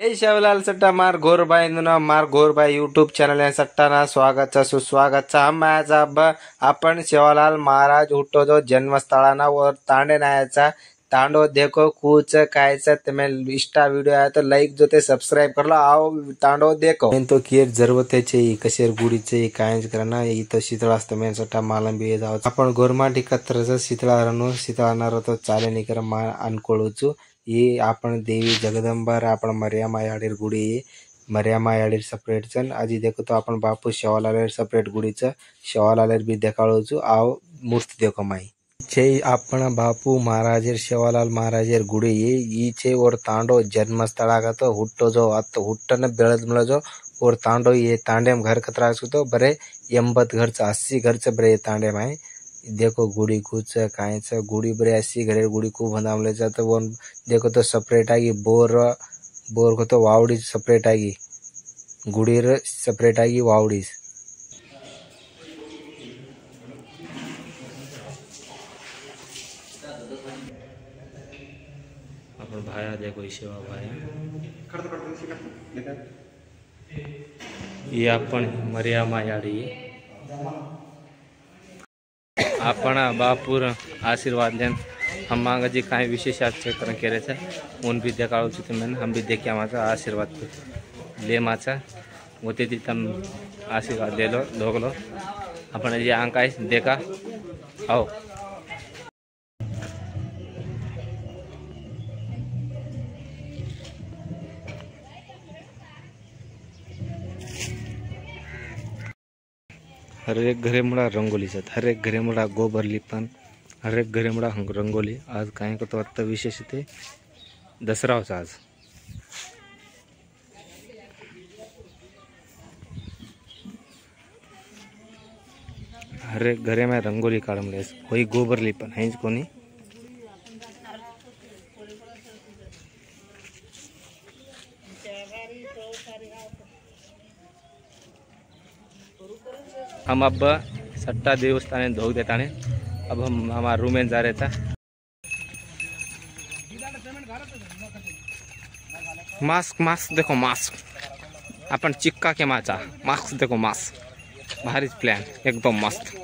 ए शिवलाल सट्टा मार घोर भाई मार घोर भाई यूट्यूब चॅनल या सट्टाना स्वागतचा सुस्वागतचा माझा आपण शिवलाल महाराज उठो जो जन्मस्थळाना वर तांडे नायाचा तांडो देखो कूच कायचा तुम्हें इंस्टा वीडियो आया तो लाइक जो ते सब्सक्राइब कर लो आओ तांडो देखो मैं तो किर जरूरतेचे कशेर गुडीचे कायच करना इथं शीतळ असतं मैं सट्टा मालम बी जाव आपण गोरमाटी कत्रच शीतळारनो शीतळानार तो चाले निकर मा अनकोळूचू ये आपण देवी जगदंबर आपण मर्यामा याडीर गुडी मर्यामा याडीर सेपरेट चन आजी देखो तो आपण बापू शेवालालेर सेपरेट गुडीच शेवालालेर भी देखाळूचू आओ मूर्ति देखो माई छे आपण बापू महाराजेर शेवालाल महाराजेर गुडी ईचे और तांडो जन्मस्थळागत हुट्टो जो अत हुट्टन बेळद मला जो और तांडो ये तांडेम घर कतरा तो बरे 80 घरच 80 घरच बरे तांडेम आहे देखो गुड़ी कुछ कायच गुड़ी बरे 80 घरे गुड़ी खूब बनावले जात वो देखो तो सेपरेट आगी बोर बोर को तो वावड़ी सेपरेट आगी गुड़ीर सेपरेट आगी वावड़ी अपन भाया देखो शिवा भाया ये अपन मर्यामा याडी आपण बापूर आशीर्वाद लेन हम मांगा जी काई विशेष आचरण करे छे उन भी देखाड़ो छु तुमने हम भी देखिया माचा आशीर्वाद ले माचा होते ती तम आशीर्वाद ले लो लोगलो आपण ये अंकाय देखा आओ हर एक घरे मुड़ा रंगोली छत हर एक घरे मुड़ा गोबर लिपन हर एक घरे मुड़ा रंगोली आज काय को तो अत्त विशेष ते दसरा होता आज हर एक घरे में रंगोली काढमले कोई गोबर लिपन हेच कोनी हम अब सट्टा देवस्थान धोक देता ने अब हम हमारे रूम में जा रहे था मास्क मास्क देखो मास्क अपन चिक्का के माचा मास्क देखो मास्क भारी प्लान एकदम मस्त।